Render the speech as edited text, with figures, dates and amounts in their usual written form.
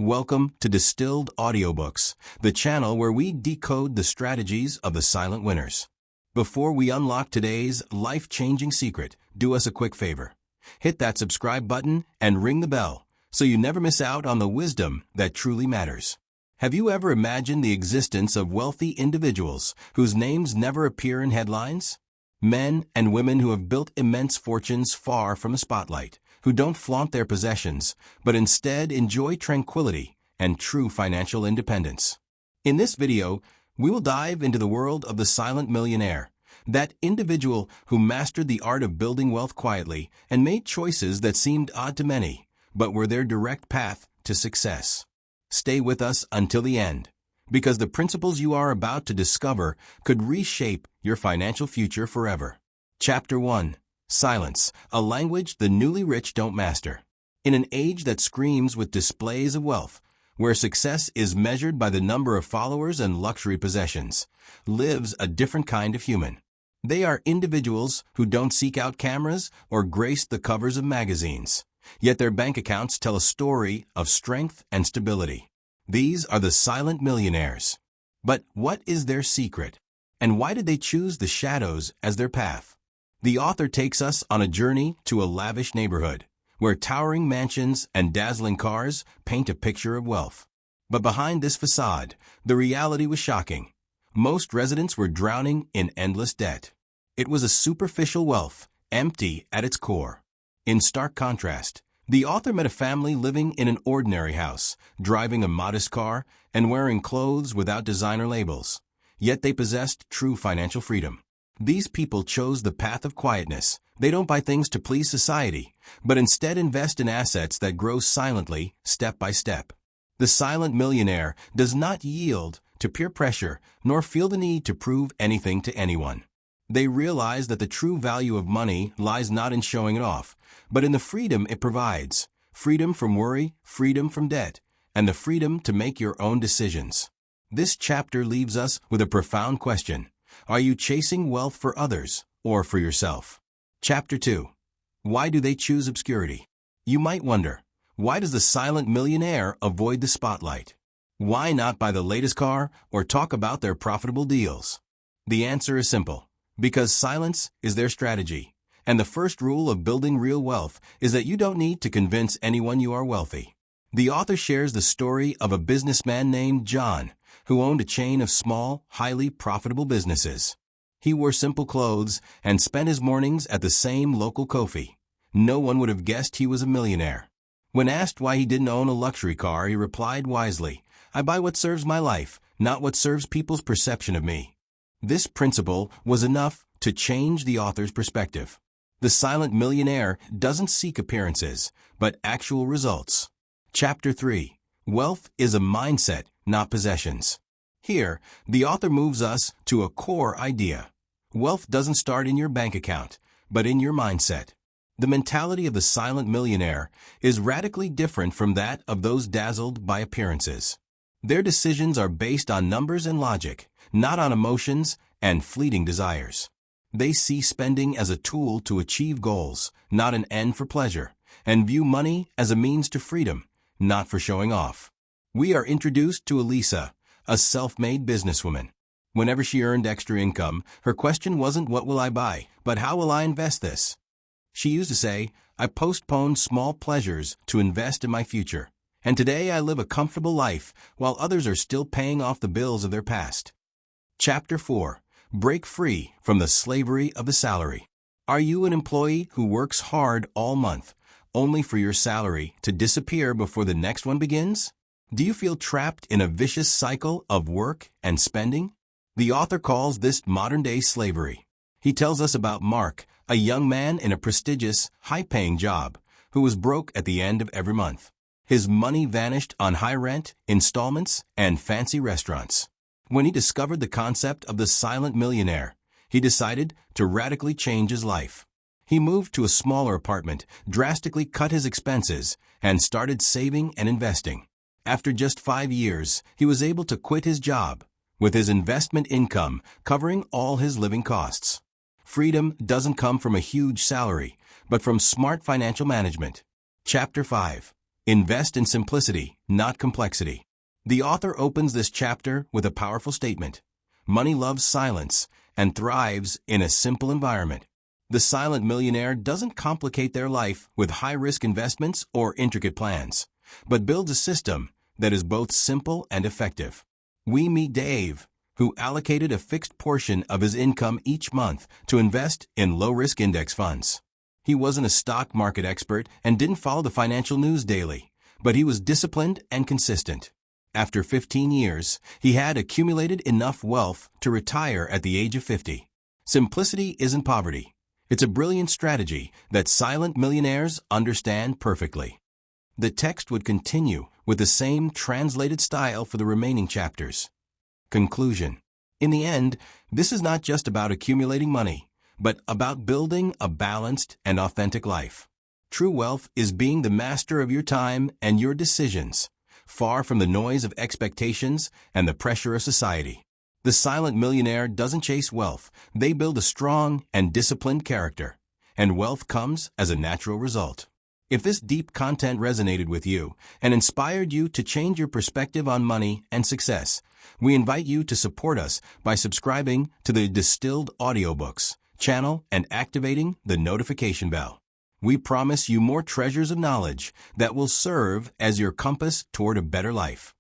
Welcome to Distilled Audiobooks, the channel where we decode the strategies of the silent winners. Before we unlock today's life-changing secret, do us a quick favor. Hit that subscribe button and ring the bell so you never miss out on the wisdom that truly matters. Have you ever imagined the existence of wealthy individuals whose names never appear in headlines? Men and women who have built immense fortunes far from the spotlight, who don't flaunt their possessions, but instead enjoy tranquility and true financial independence. In this video, we will dive into the world of the silent millionaire, that individual who mastered the art of building wealth quietly and made choices that seemed odd to many, but were their direct path to success. Stay with us until the end, because the principles you are about to discover could reshape your financial future forever. Chapter 1. Silence, a language the newly rich don't master. In an age that screams with displays of wealth, where success is measured by the number of followers and luxury possessions, lives a different kind of human. They are individuals who don't seek out cameras or grace the covers of magazines, yet their bank accounts tell a story of strength and stability. These are the silent millionaires. But what is their secret? And why did they choose the shadows as their path? The author takes us on a journey to a lavish neighborhood, where towering mansions and dazzling cars paint a picture of wealth. But behind this facade, the reality was shocking. Most residents were drowning in endless debt. It was a superficial wealth, empty at its core. In stark contrast, the author met a family living in an ordinary house, driving a modest car and wearing clothes without designer labels. Yet they possessed true financial freedom. These people chose the path of quietness. They don't buy things to please society, but instead invest in assets that grow silently, step by step. The silent millionaire does not yield to peer pressure, nor feel the need to prove anything to anyone. They realize that the true value of money lies not in showing it off, but in the freedom it provides. Freedom from worry, freedom from debt, and the freedom to make your own decisions. This chapter leaves us with a profound question. Are you chasing wealth for others or for yourself? Chapter 2. Why do they choose obscurity? You might wonder, why does the silent millionaire avoid the spotlight? Why not buy the latest car or talk about their profitable deals? The answer is simple. Because silence is their strategy. And the first rule of building real wealth is that you don't need to convince anyone you are wealthy. The author shares the story of a businessman named John, who owned a chain of small, highly profitable businesses. He wore simple clothes and spent his mornings at the same local coffee. No one would have guessed he was a millionaire. When asked why he didn't own a luxury car, he replied wisely, "I buy what serves my life, not what serves people's perception of me." This principle was enough to change the author's perspective. The silent millionaire doesn't seek appearances, but actual results. Chapter 3. Wealth is a mindset, not possessions. Here, the author moves us to a core idea. Wealth doesn't start in your bank account, but in your mindset. The mentality of the silent millionaire is radically different from that of those dazzled by appearances. Their decisions are based on numbers and logic, not on emotions and fleeting desires. They see spending as a tool to achieve goals, not an end for pleasure, and view money as a means to freedom, not for showing off. We are introduced to Elisa, a self-made businesswoman. Whenever she earned extra income, her question wasn't what will I buy, but how will I invest this? She used to say, I postponed small pleasures to invest in my future. And today I live a comfortable life while others are still paying off the bills of their past. Chapter 4. Break free from the slavery of the salary. Are you an employee who works hard all month, only for your salary to disappear before the next one begins? Do you feel trapped in a vicious cycle of work and spending? The author calls this modern-day slavery. He tells us about Mark, a young man in a prestigious, high-paying job, who was broke at the end of every month. His money vanished on high rent, installments, and fancy restaurants. When he discovered the concept of the silent millionaire, he decided to radically change his life. He moved to a smaller apartment, drastically cut his expenses, and started saving and investing. After just 5 years, he was able to quit his job, with his investment income covering all his living costs. Freedom doesn't come from a huge salary, but from smart financial management. Chapter 5. Invest in simplicity, not complexity. The author opens this chapter with a powerful statement. Money loves silence and thrives in a simple environment. The silent millionaire doesn't complicate their life with high-risk investments or intricate plans, but builds a system that is both simple and effective. We meet Dave, who allocated a fixed portion of his income each month to invest in low-risk index funds. He wasn't a stock market expert and didn't follow the financial news daily, but he was disciplined and consistent. After 15 years, he had accumulated enough wealth to retire at the age of 50. Simplicity isn't poverty. It's a brilliant strategy that silent millionaires understand perfectly. The text would continue with the same translated style for the remaining chapters. Conclusion. In the end, this is not just about accumulating money, but about building a balanced and authentic life. True wealth is being the master of your time and your decisions, far from the noise of expectations and the pressure of society. The silent millionaire doesn't chase wealth. They build a strong and disciplined character, and wealth comes as a natural result. If this deep content resonated with you and inspired you to change your perspective on money and success, we invite you to support us by subscribing to the Distilled Audiobooks channel and activating the notification bell. We promise you more treasures of knowledge that will serve as your compass toward a better life.